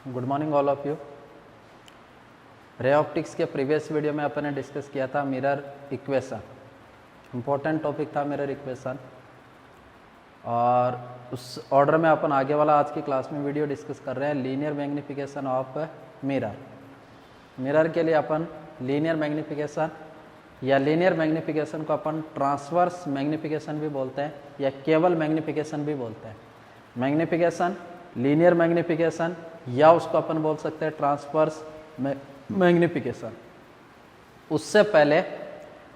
Good morning all of you. Ray optics के previous video में अपन ने डिस्कस किया था मिरर इक्वेशन। इम्पोर्टेंट टॉपिक था मिरर इक्वेशन, और उस ऑर्डर में अपन आगे वाला आज की क्लास में वीडियो डिस्कस कर रहे हैं linear magnification of mirror. Mirror के लिए अपन लीनियर मैग्निफिकेशन या लीनियर मैग्निफिकेशन को अपन ट्रांसवर्स मैग्निफिकेशन भी बोलते हैं या केवल मैग्निफिकेशन भी बोलते हैं। मैग्निफिकेशन, लीनियर मैग्निफिकेशन या उसको अपन बोल सकते हैं ट्रांसवर्स मैग्निफिकेशन। उससे पहले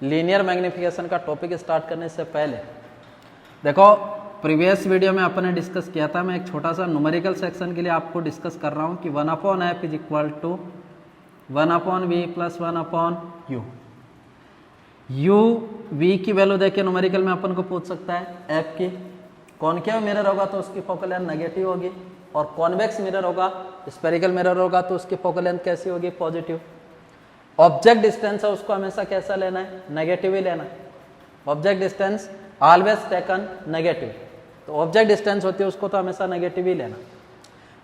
लीनियर मैग्निफिकेशन का टॉपिक स्टार्ट करने से पहले देखो, प्रीवियस वीडियो में अपन ने डिस्कस किया था, मैं एक छोटा सा न्यूमेरिकल सेक्शन के लिए आपको डिस्कस कर रहा हूँ कि 1/f is equal to 1/v plus 1/u। u v की वैल्यू देके न्यूमेरिकल में अपन को पूछ सकता है f की। कॉनकेव मिरर होगा तो उसकी फोकल लेंथ नेगेटिव होगी, और कॉन्वेक्स मिरर होगा, स्फेरिकल मिरर होगा तो उसकी फोकल लेंथ कैसी होगी? पॉजिटिव। ऑब्जेक्ट डिस्टेंस है उसको हमेशा कैसा लेना है? नेगेटिव ही लेना है। Object distance always taken negative, तो ऑब्जेक्ट डिस्टेंस होती है उसको तो हमेशा नेगेटिव ही लेना।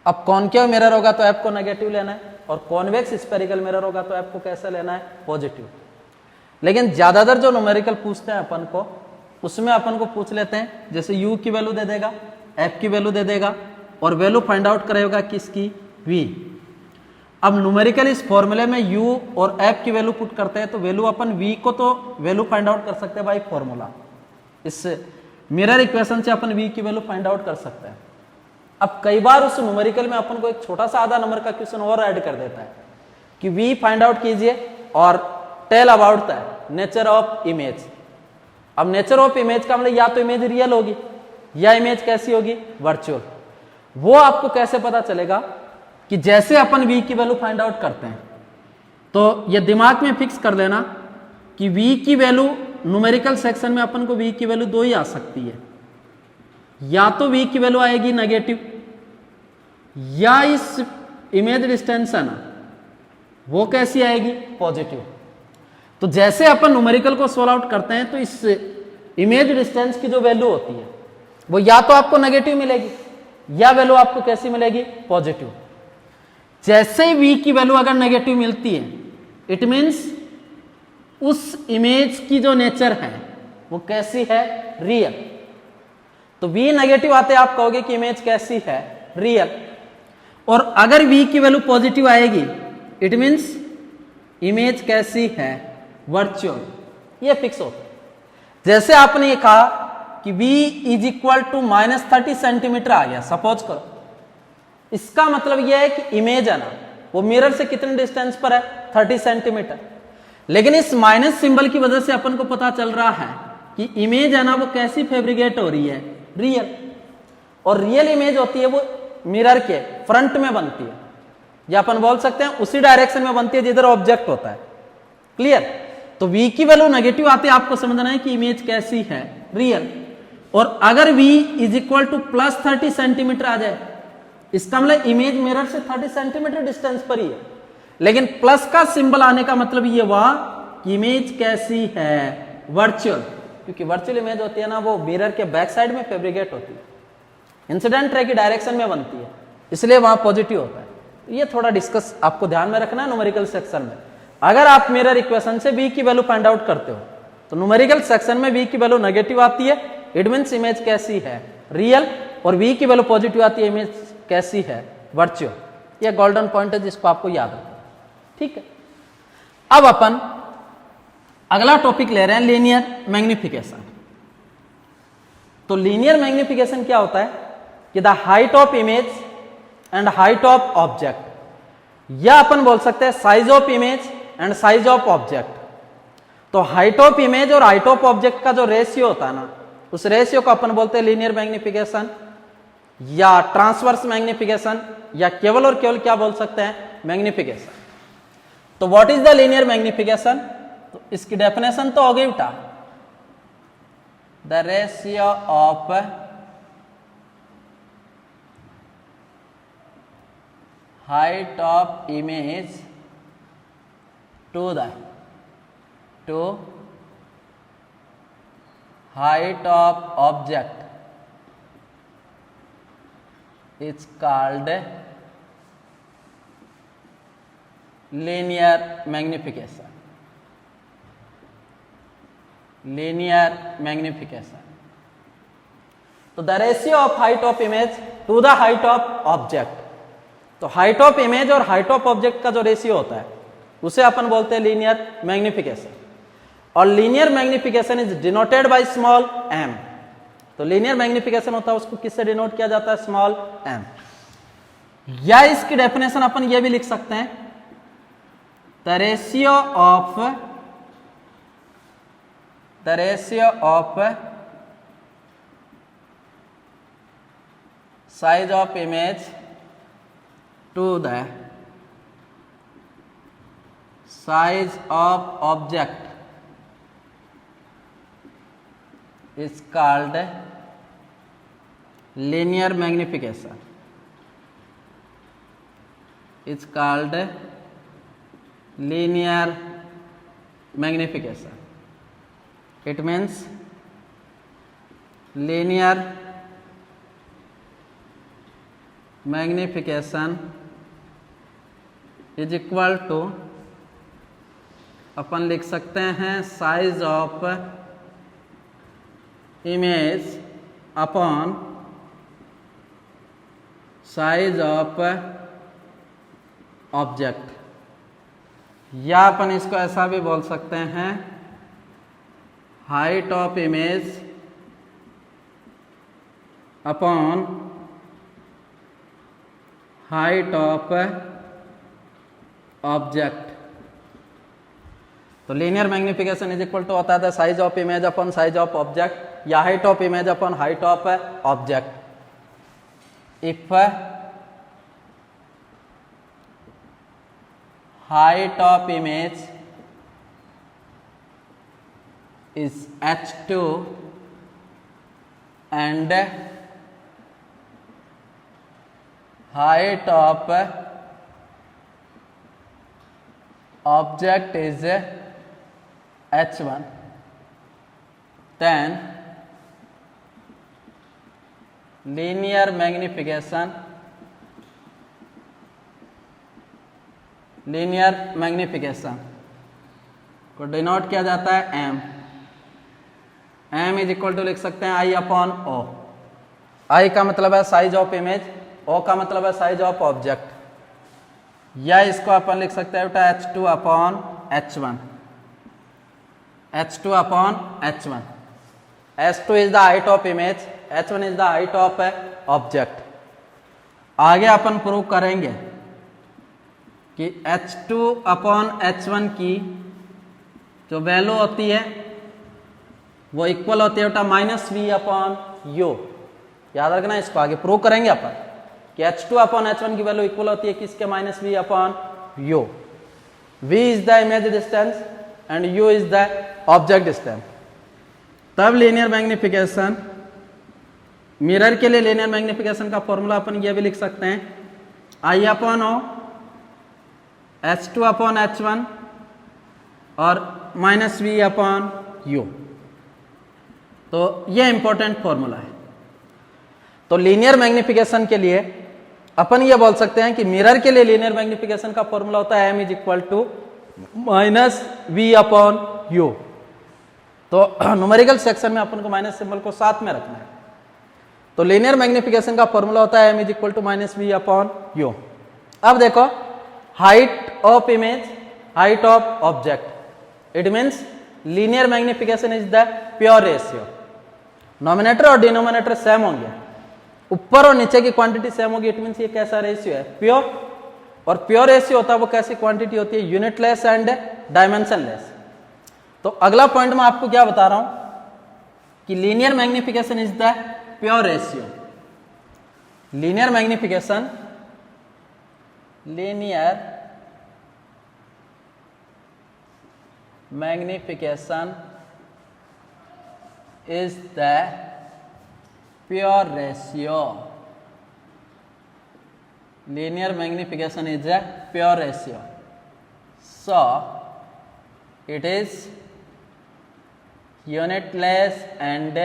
अब कॉनकेव मिरर होगा तो एफ को नेगेटिव लेना है, और कॉन्वेक्स स्फेरिकल मिरर होगा तो एफ को कैसे लेना है? पॉजिटिव। लेकिन ज्यादातर जो न्यूमेरिकल पूछते हैं अपन को, उसमें अपन को पूछ लेते हैं जैसे u की वैल्यू दे देगा, f की वैल्यू दे देगा, और वैल्यू फाइंड आउट करेगा किसकी? v। अब न्यूमेरिकल इस फॉर्मूले में u और f की वैल्यू पुट करते हैं तो वैल्यू अपन v को तो वैल्यू फाइंड आउट कर सकते हैं बाई फॉर्मूला। इस मिरर इक्वेशन से अपन v की वैल्यू फाइंड आउट कर सकते हैं। अब कई बार उस न्यूमेरिकल में अपन को एक छोटा सा आधा नंबर का क्वेश्चन और ऐड कर देता है कि v फाइंड आउट कीजिए और tell about the nature of image. अब नेचर ऑफ इमेज का मतलब या तो इमेज रियल होगी या इमेज कैसी होगी? वर्चुअल। वो आपको कैसे पता चलेगा? कि जैसे अपन v की वैल्यू फाइंड आउट करते हैं तो ये दिमाग में फिक्स कर लेना कि v की वैल्यू न्यूमेरिकल सेक्शन में अपन को v की वैल्यू 2 ही आ सकती है। या तो v की वैल्यू आएगी नेगेटिव, या इस इमेज डिस्टेंस है ना वो कैसी आएगी? पॉजिटिव। तो जैसे अपन न्यूमेरिकल को सोल्व आउट करते हैं तो इस इमेज डिस्टेंस की जो वैल्यू होती है वो या तो आपको नेगेटिव मिलेगी या वैल्यू आपको कैसी मिलेगी? पॉजिटिव। जैसे ही v की वैल्यू अगर नेगेटिव मिलती है, इट मीन्स उस इमेज की जो नेचर है वो कैसी है? रियल। तो v नेगेटिव आते आप कहोगे कि इमेज कैसी है? रियल। और अगर v की वैल्यू पॉजिटिव आएगी, इट मीन्स इमेज कैसी है? वर्चुअल। ये फिक्स होता है। जैसे आपने ये कहा कि v is equal to -30 centimetre आ गया, सपोज करो, इसका मतलब यह है कि इमेज है ना वो मिरर से कितने डिस्टेंस पर है? 30 सेंटीमीटर। लेकिन इस माइनस सिंबल की वजह से अपन को पता चल रहा है कि इमेज है ना वो कैसी फैब्रिकेट हो रही है? रियल। और रियल इमेज होती है वो मिरर के फ्रंट में बनती है, या अपन बोल सकते हैं उसी डायरेक्शन में बनती है जिधर ऑब्जेक्ट होता है। क्लियर? तो v की वैल्यू नेगेटिव आती है आपको समझना है कि इमेज कैसी है? रियल। और अगर v is equal to +30 centimetre आ जाए, इसका मतलब इमेज मिरर से 30 सेंटीमीटर डिस्टेंस पर ही है, लेकिन प्लस का सिंबल आने का मतलब ये हुआ कि इमेज कैसी है? वर्चुअल। क्योंकि वर्चुअल इमेज होती है ना वो मिरर के बैक साइड में फैब्रिकेट होती है, इंसिडेंट रे की डायरेक्शन में बनती है, इसलिए वहां पॉजिटिव होता है। ये थोड़ा डिस्कस आपको ध्यान में रखना है न्यूमेरिकल सेक्शन में। अगर आप मिरर इक्वेशन से v की वैल्यू फाइंड आउट करते हो तो न्यूमेरिकल सेक्शन में v की वैल्यू नेगेटिव आती है, इट मींस इमेज कैसी है? रियल। और v की वैल्यू पॉजिटिव आती है, इमेज कैसी है? वर्चुअल। ये गोल्डन पॉइंट है जिसको आपको याद रखना। ठीक है, अब अपन अगला टॉपिक ले रहे हैं लीनियर मैग्निफिकेशन। तो लीनियर मैग्निफिकेशन क्या होता है कि the height of image and height of object, या अपन बोल सकते हैं size of image and size of object. तो हाइट ऑफ इमेज और हाइट ऑफ ऑब्जेक्ट का जो रेशियो होता है ना, उस रेशियो को अपन बोलते हैं लीनियर मैग्निफिकेशन या ट्रांसवर्स मैग्निफिकेशन, या केवल और केवल क्या बोल सकते हैं? मैग्निफिकेशन। तो what is the linear magnification? तो इसकी डेफिनेशन तो हो गई बेटा, the ratio of height of image to height of object is called linear magnification. Linear magnification. तो the ratio of height of image to the height of object. तो height of image और height of object का जो ratio होता है उसे अपन बोलते हैं लीनियर मैग्निफिकेशन. और linear magnification is denoted by small m. तो लीनियर मैग्निफिकेशन होता है उसको किससे डिनोट किया जाता है? Small m. या इसकी डेफिनेशन अपन ये भी लिख सकते हैं, the ratio of size of image to the size of object is called linear magnification. It's called linear magnification. It means linear magnification is equal to अपन लिख सकते हैं size of image upon size of object. या अपन इसको ऐसा भी बोल सकते हैं, height of image upon height of object. तो linear magnification is equal to होता है size of image upon size of object या height of image upon height of object. If height of image is h2 and height of object is h1, then linear magnification को denote किया जाता है m. m is equal to लिख सकते हैं i upon o. i का मतलब है साइज ऑफ इमेज, o का मतलब है साइज ऑफ ऑब्जेक्ट. या इसको अपन लिख सकते हैं बेटा h2 upon h1. h2 upon h1. h2 is the height of image, h1 is the height of object. आगे अपन प्रूव करेंगे कि h2 अपॉन h1 की जो वैल्यू होती है वो इक्वल होती है बेटा माइनस वी अपॉन यू. याद रखना, इसको आगे प्रूव करेंगे अपन कि h2 अपॉन h1 की वैल्यू इक्वल होती है किसके? Minus V upon U. v is the image distance and u is the object distance. तब लीनियर मैग्निफिकेशन, मिरर के लिए लीनियर मैग्निफिकेशन का फॉर्मूला अपन ये भी लिख सकते हैं, i upon o h2 upon h1 और माइनस वी अपॉन यू. तो ये इंपॉर्टेंट फॉर्मूला है. तो लीनियर मैग्निफिकेशन के लिए अपन ये बोल सकते हैं कि मिरर के लिए लीनियर मैग्निफिकेशन का फॉर्मूला होता है m is equal to minus V upon U. तो न्यूमेरिकल सेक्शन में अपन को माइनस सिंबल को साथ में रखना है. तो लीनियर मैग्निफिकेशन का फॉर्मूला होता है m is equal to minus V upon U. अब देखो, height of image, height of object, it means linear magnification is the pure ratio. Nominator और डिनोमिनेटर सेम होंगे, ऊपर और नीचे की क्वांटिटी सेम होगी. इट मीन्स ये कैसा रेशियो है? प्योर. और प्योर रेशियो होता है वो कैसी क्वांटिटी होती है? Unitless and dimensionless. तो अगला पॉइंट मैं आपको क्या बता रहा हूं कि linear magnification is the pure ratio. Linear magnification, linear magnification is the pure ratio. Linear magnification is a pure ratio. So it is unitless and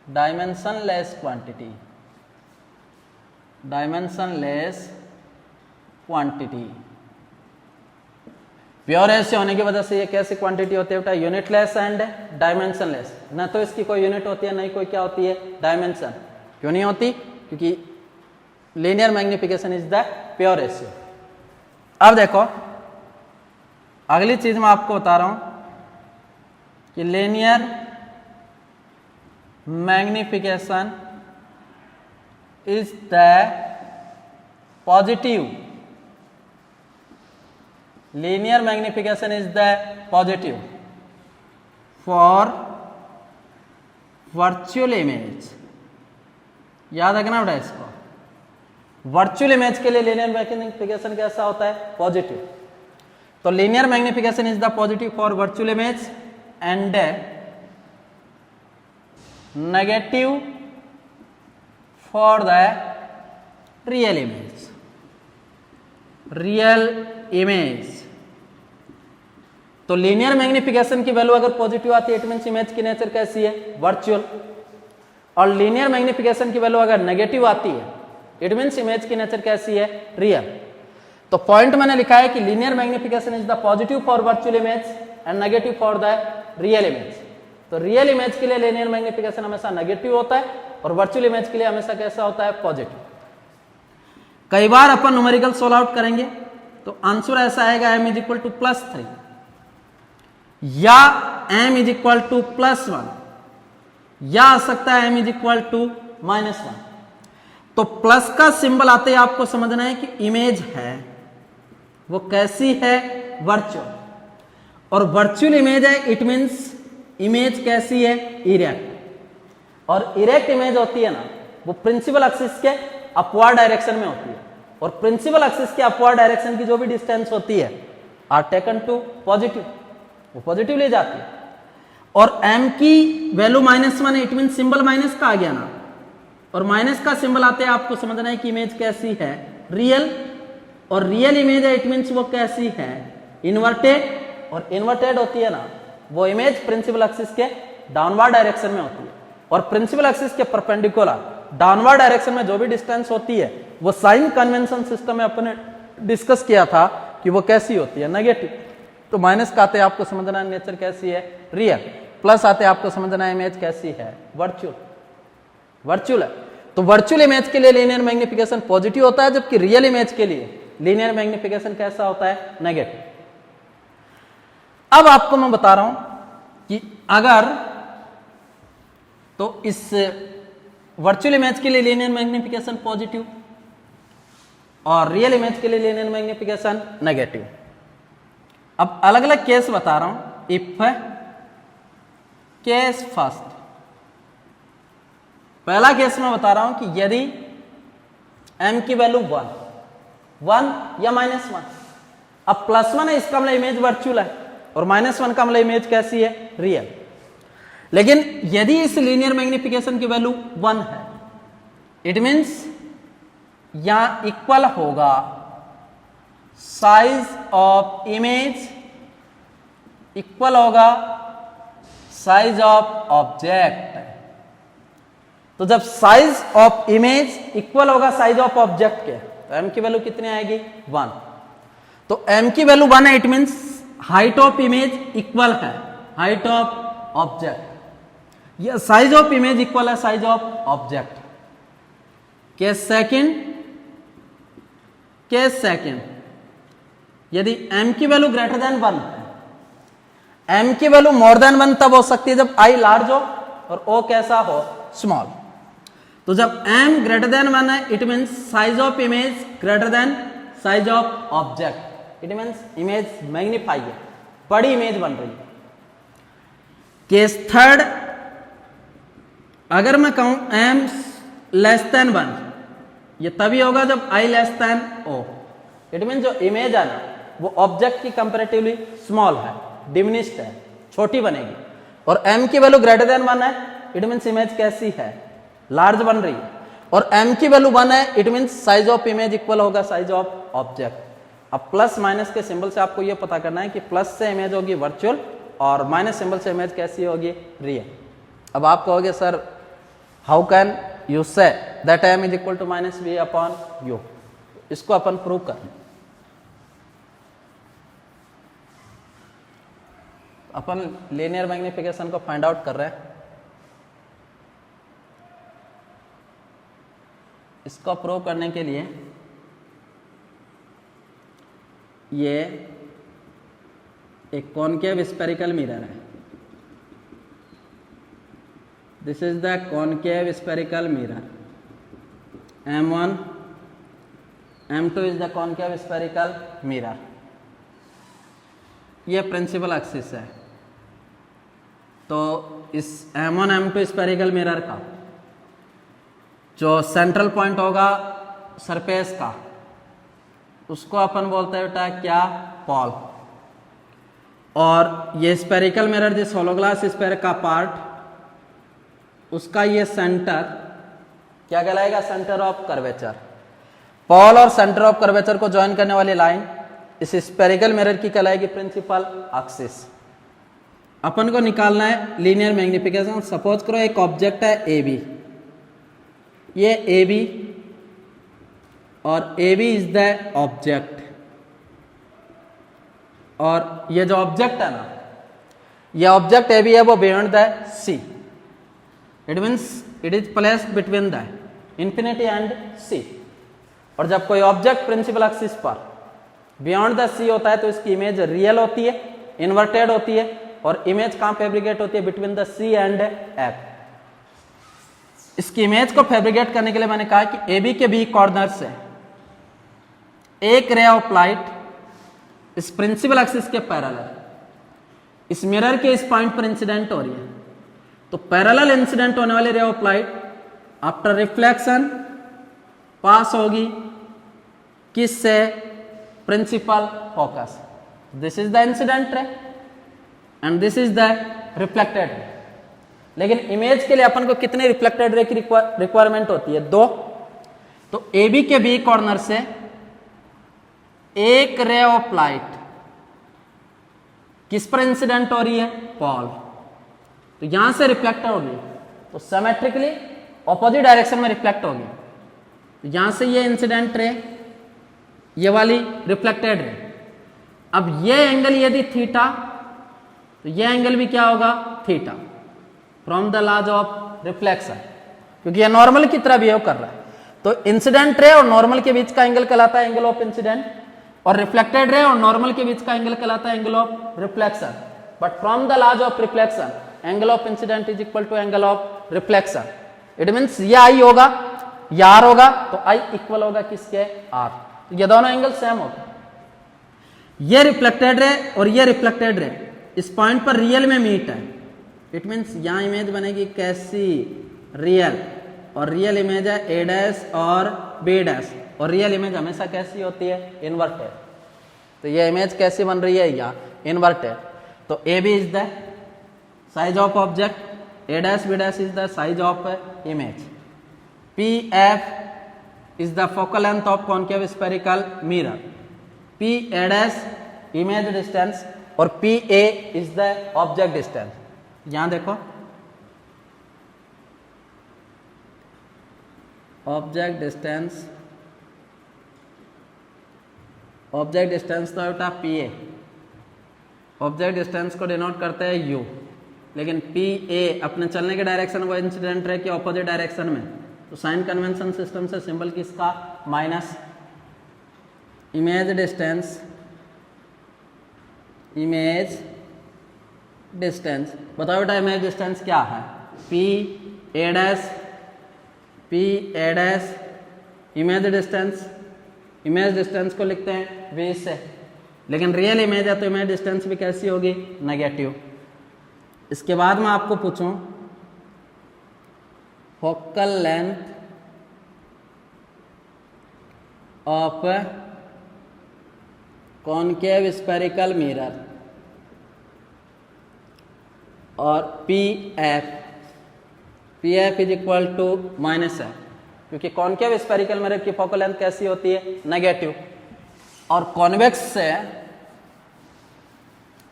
dimensionless quantity. Dimensionless quantity. Pure ratio होने की वजह से ये कैसी quantity होती है बेटा, unitless and dimensionless. ना तो इसकी कोई यूनिट होती है, ना ही कोई क्या होती है, डायमेंशन। क्यों नहीं होती? क्योंकि linear magnification is the pure ratio. अब देखो अगली चीज मैं आपको बता रहा हूं कि linear magnification is the positive, linear magnification is the positive for virtual image. याद रखना बेटा इसको, वर्चुअल इमेज के लिए लीनियर मैग्निफिकेशन कैसा होता है, पॉजिटिव। तो linear magnification is the positive for virtual image and negative for the real image, real image. तो लीनियर मैग्निफिकेशन की वैल्यू अगर पॉजिटिव आती है इट मींस इमेज की नेचर कैसी है, वर्चुअल। और लीनियर मैग्निफिकेशन की वैल्यू अगर नेगेटिव आती है इट मींस इमेज की नेचर कैसी है, रियल। तो पॉइंट मैंने लिखा है कि linear magnification is the positive for virtual image and negative for the real image. तो रियल इमेज के लिए लीनियर मैग्निफिकेशन हमेशा नेगेटिव होता है और वर्चुअल इमेज के लिए हमेशा कैसा होता है, पॉजिटिव। कई बार अपन न्यूमेरिकल सोल्व आउट करेंगे तो आंसर ऐसा आएगा m इज इक्वल टू +3 या m इज इक्वल टू +1 या आ सकता है m इज इक्वल टू -1। तो प्लस का सिंबल आते ही आपको समझना है कि इमेज है वो कैसी है, वर्चुअल। और वर्चुअल इमेज है इट मींस इमेज कैसी है, इरेक्ट। और इरेक्ट इमेज होती है ना वो प्रिंसिपल एक्सिस के अपवर्ड डायरेक्शन में होती है। और प्रिंसिपल एक्सिस के अपवर्ड डायरेक्शन की जो भी डिस्टेंस होती है आर टेकन टू पॉजिटिव, वो पॉजिटिव ले जाती है। और m की वैल्यू -1 है इट मीन सिंबल माइनस का आ गया ना, और माइनस का सिंबल आते हैं आपको समझना है कि इमेज कैसी है, रियल। और रियल इमेज है इट मीन्स वो कैसी है, इन्वर्टेड। और इन्वर्टेड होती है ना वो इमेज प्रिंसिपल एक्सिस के डाउनवर्ड डायरेक्शन में होती है। और प्रिंसिपल एक्सिस के परपेंडिकुलर डाउनवर्ड डायरेक्शन में जो भी डिस्टेंस होती है वो साइन कन्वेंशन सिस्टम में अपने डिस्कस किया था कि वो कैसी होती है, नेगेटिव। तो माइनस का आते आपको समझना है नेचर कैसी है, रियल। प्लस आते आपको समझना है इमेज कैसी है, वर्चुअल, वर्चुअल है। तो वर्चुअल इमेज के लिए लीनियर मैग्निफिकेशन पॉजिटिव होता है, जबकि रियल इमेज के लिए लीनियर मैग्निफिकेशन कैसा होता है, नेगेटिव। अब आपको मैं बता रहा हूं कि अगर तो इस वर्चुअल इमेज के लिए लीनियर मैग्निफिकेशन पॉजिटिव और रियल इमेज के लिए लीनियर मैग्निफिकेशन नेगेटिव। अब अलग अलग केस बता रहा हूं। इफ केस फर्स्ट, पहला केस में बता रहा हूं कि यदि m की वैल्यू 1 या -1। अब +1 है इसका मतलब इमेज वर्चुअल है और -1 का मतलब इमेज कैसी है, रियल। लेकिन यदि इस लीनियर मैग्निफिकेशन की वैल्यू 1 है इट मींस यहां इक्वल होगा साइज ऑफ इमेज, इक्वल होगा साइज ऑफ ऑब्जेक्ट। तो जब साइज ऑफ इमेज इक्वल होगा साइज ऑफ ऑब्जेक्ट के तो m की वैल्यू कितनी आएगी, 1। तो m की वैल्यू 1 है it means height of image equal है हाइट ऑफ ऑब्जेक्ट, या साइज ऑफ इमेज इक्वल है size of object. Case second, यदि m की वैल्यू ग्रेटर देन 1 है, m की वैल्यू मोर देन 1 तब हो सकती है जब i लार्ज हो और o कैसा हो, स्मॉल। तो जब m ग्रेटर देन 1 है it means size of image greater than size of object, it means image magnify है, बड़ी इमेज बन रही है। केस थर्ड, अगर मैं कहूं m लेस देन 1, ये तभी होगा जब i less than o। It mean जो इमेज है ना वो ऑब्जेक्ट की कंपैरेटिवली स्मॉल है, डिमिनिश्ड है, छोटी बनेगी। और m की वैल्यू ग्रेटर देन 1 है इट मीन्स इमेज कैसी है, लार्ज बन रही है। और m की वैल्यू 1 है it means size of image equal होगा साइज ऑफ ऑब्जेक्ट। अब प्लस माइनस के सिंबल से आपको यह पता करना है कि प्लस से इमेज होगी वर्चुअल और माइनस सिंबल से इमेज कैसी होगी, रियल। अब आप कहोगे sir how can you say that m is equal to -v upon u, इसको अपन प्रूव करें। अपन लीनियर मैग्निफिकेशन को फाइंड आउट कर रहे हैं। इसको प्रूव करने के लिए ये एक कॉनकेव स्फेरिकल मिरर है। This is the concave spherical mirror. M1, M2 is the concave spherical mirror. ये प्रिंसिपल एक्सिस है। तो इस M1 M2 स्फेरिकल मिरर का जो सेंट्रल पॉइंट होगा सरफेस का, उसको अपन बोलते हैं बेटा क्या, पॉल। और ये स्फेरिकल मिरर जिस होलो ग्लास स्फेयर का पार्ट, उसका ये सेंटर क्या कहलाएगा, सेंटर ऑफ कर्वेचर। पॉल और सेंटर ऑफ कर्वेचर को ज्वाइन करने वाली लाइन इस स्फेरिकल मिरर की कहलाएगी प्रिंसिपल एक्सिस। अपन को निकालना है लीनियर मैग्निफिकेशन। सपोज करो एक ऑब्जेक्ट है ए बी, ये ए बी और A B is the object, और ये जो ऑब्जेक्ट है ना, ये ऑब्जेक्ट ए बी है वो beyond the C. It means it is placed between the infinity and C. और जब कोई ऑब्जेक्ट प्रिंसिपल एक्सिस पर बियॉन्ड द सी होता है तो इसकी इमेज रियल होती है, इन्वर्टेड होती है, और इमेज कहां फैब्रिकेट होती है, between the C and F. इसकी इमेज को फैब्रिकेट करने के लिए मैंने कहा कि ए बी के बी कॉर्नर से एक रे ऑफ लाइट इस प्रिंसिपल एक्सिस के पैरेलल इस मिरर के इस पॉइंट पर इंसिडेंट हो रही है। तो पैरेलल इंसिडेंट होने वाली ray of light after reflection pass होगी किससे, principal focus. This is the incident ray and this is the reflected ray. लेकिन इमेज के लिए अपन को कितने रिफ्लेक्टेड रे की रिक्वायरमेंट होती है, 2। तो ए बी के बी कॉर्नर से एक रे ऑफ लाइट किस पर इंसिडेंट हो रही है, पॉल। तो यहां से रिफ्लेक्ट होगी तो सिमेट्रिकली ऑपोजिट डायरेक्शन में रिफ्लेक्ट होगी। तो यहां से ये इंसिडेंट रे, ये वाली रिफ्लेक्टेड रे। अब ये एंगल यदि थीटा, तो ये एंगल भी क्या होगा, theta, from the laws of reflection, क्योंकि ये नॉर्मल की तरह बिहेव कर रहा है। तो इंसिडेंट रे और नॉर्मल के बीच का एंगल कहलाता है एंगल ऑफ इंसिडेंट, और रिफ्लेक्टेड रे और नॉर्मल के बीच का एंगल कहलाता है angle of reflection. But from the laws of reflection angle of incident is equal to angle of reflection. It means ये आई होगा, ये आर होगा, तो आई इक्वल होगा किसके, आर। तो ये दोनों एंगल सेम होगा। ये रिफ्लेक्टेड रे और ये रिफ्लेक्टेड रे इस पॉइंट पर रियल में मीट है। इट मीन्स यहां इमेज बनेगी कैसी, रियल, और रियल इमेज है ए डैश और बी डैश, और रियल इमेज हमेशा कैसी होती है, इन्वर्टेड। तो ये इमेज कैसी बन रही है, यहाँ इन्वर्टेड। तो A B is the size of object, A dash B dash is the size of image, P F is the focal length of concave spherical mirror, P A dash image distance, और P A is the object distance. यहां देखो object distance, object distance तो बेटा P A, object distance को denote करते हैं you, लेकिन P A अपने चलने के डायरेक्शन वो इंसिडेंट रे के ऑपोजिट डायरेक्शन में। तो साइन कन्वेंशन सिस्टम से सिंबल किसका, minus. Image distance, image distance, बताओ बेटा इमेज डिस्टेंस क्या है, P A dash, P A dash image distance. Image distance को लिखते हैं 20 से, लेकिन रियल इमेज है तो इमेज डिस्टेंस भी कैसी होगी, नेगेटिव। इसके बाद मैं आपको पूछूं focal length of concave spherical mirror और P F is equal to minus है, क्योंकि कॉनकेव स्फेरिकल मिरर की फोकल लेंथ कैसी होती है, नेगेटिव, और कॉन्वेक्स से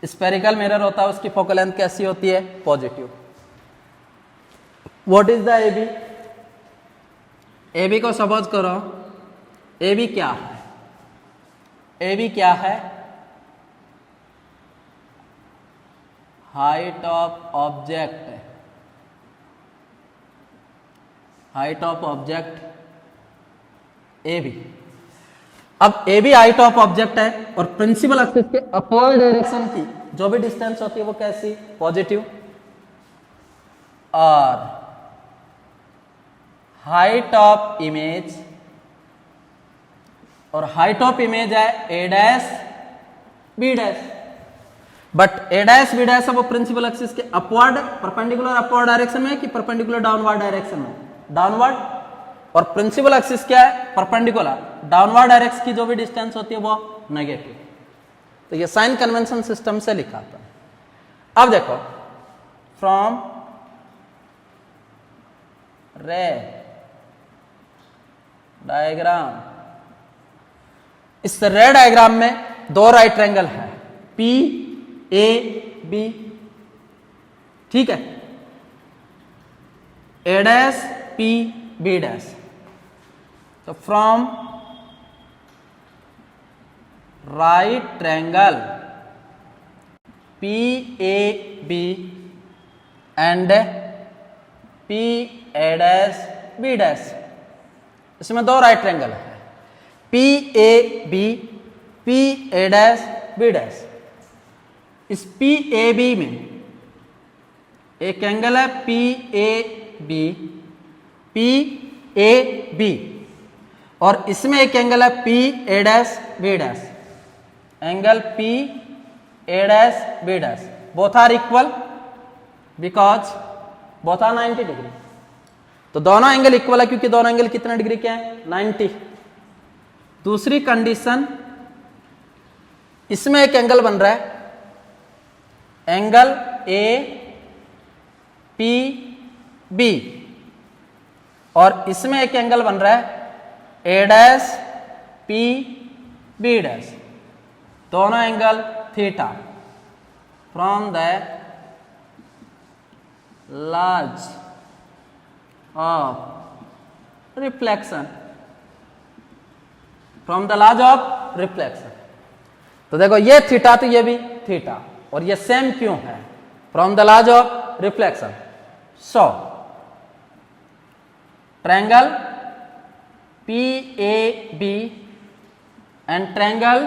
स्फेरिकल मिरर होता है उसकी फोकल लेंथ कैसी होती है, positive. What is the A B, A B को सपोज करो, ए बी क्या है, ए बी क्या है, height of object, height of object A B. अब A B height of object है और प्रिंसिपल एक्सिस के अपवर्ड डायरेक्शन की जो भी डिस्टेंस होती है वो कैसी, पॉजिटिव। और हाइट ऑफ इमेज, और हाइट ऑफ इमेज है A dash B dash, but A dash B dash है वो प्रिंसिपल एक्सिस के अपवर्ड, परपेंडिकुलर अपवर्ड डायरेक्शन में कि परपेंडिकुलर डाउनवर्ड डायरेक्शन में, डाउनवर्ड। और प्रिंसिपल एक्सिस क्या है, परपेंडिकुलर, डाउनवर्ड डायरेक्शन की जो भी डिस्टेंस होती है वो नेगेटिव। तो ये साइन कन्वेंशन सिस्टम से लिखा था। अब देखो, फ्रॉम रे डायग्राम, इस रे डायग्राम में दो राइट ट्रायंगल है पी ए बी, ठीक है, A dash P B dash. तो from right triangle P A B and P A dash B dash, इसमें दो राइट ट्रायंगल है P A B, P A dash B dash. इस P A B में एक angle है P A B, P A B, और इसमें एक एंगल है P A dash B dash, angle P A dash B dash. Both are equal because both are 90 degree. तो दोनों एंगल इक्वल है क्योंकि दोनों एंगल कितने डिग्री के हैं, 90। दूसरी कंडीशन, इसमें एक एंगल बन रहा है एंगल ए पी बी, और इसमें एक एंगल बन रहा है A dash P B dash, दोनों angle theta. From the laws of reflection, from the laws of reflection. तो देखो ये थीटा तो ये भी थीटा, और ये सेम क्यों है, from the laws of reflection. So triangle P A B and triangle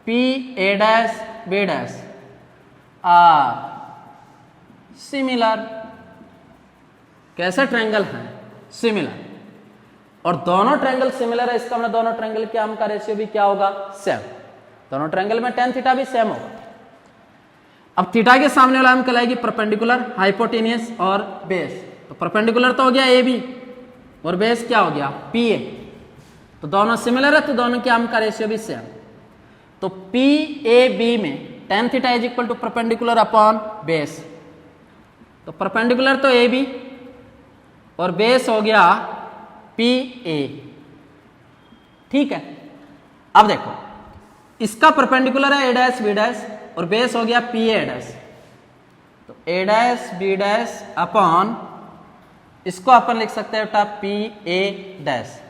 P A dash B dash are similar. कैसे ट्रायंगल हैं, सिमिलर, और दोनों ट्रायंगल सिमिलर है, इसका मतलब दोनों ट्रायंगल के आम का रेशियो भी क्या होगा, सेम। दोनों ट्रायंगल में tan थीटा भी सेम होगा। अब थीटा के सामने वाला हम कहलाएगी परपेंडिकुलर, हाइपोटेनियस और बेस। तो परपेंडिकुलर तो हो गया ए बी, और बेस क्या हो गया पी ए। तो दोनों सिमिलर है तो दोनों के आम का रेशियो भी सेम। तो पी ए बी में tan theta is equal to perpendicular upon base. तो परपेंडिकुलर तो ए बी और बेस हो गया पी ए, ठीक है। अब देखो इसका परपेंडिकुलर है ए डैश बी डैश और बेस हो गया पी ए डैश। तो A dash B dash upon, इसको अपन लिख सकते हैं P A dash.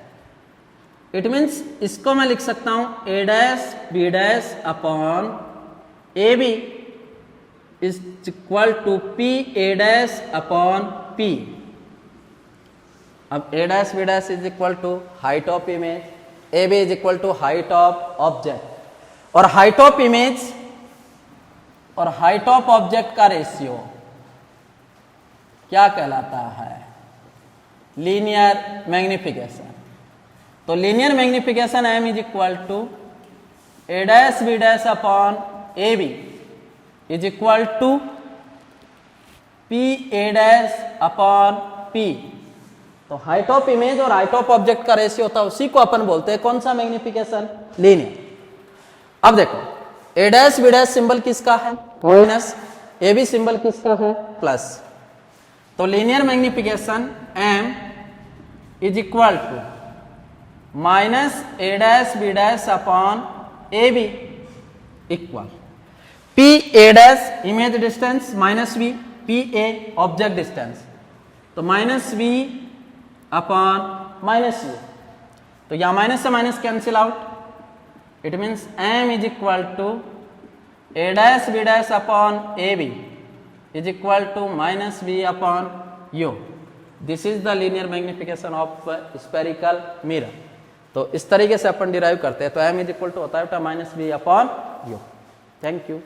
It means इसको मैं लिख सकता हूं A dash B dash upon A B is equal to P A dash upon P. अब A dash B dash is equal to height of image, A B is equal to height of object, और height of image और height of object का ratio क्या कहलाता है, linear magnification. तो linear magnification M is equal to A dash B dash upon A B is equal to P A dash upon P. तो height of image और height of object का ratio होता है, उसी को अपन बोलते हैं कौन सा मैग्निफिकेशन, लीनियर। अब देखो ए डैश बी डैश सिंबल किसका है, माइनस, ए बी सिंबल किसका है, प्लस। तो linear magnification M is equal to minus A dash B dash upon A B equal P A dash image distance minus V, P A object distance, तो minus V upon minus U. तो यहां minus से minus cancel out, it means M is equal to A dash B dash upon A B is equal to minus B upon U. This is the linear magnification of spherical mirror. तो इस तरीके से अपन derive करते हैं। तो M is equal to होता है minus B upon U. Thank you.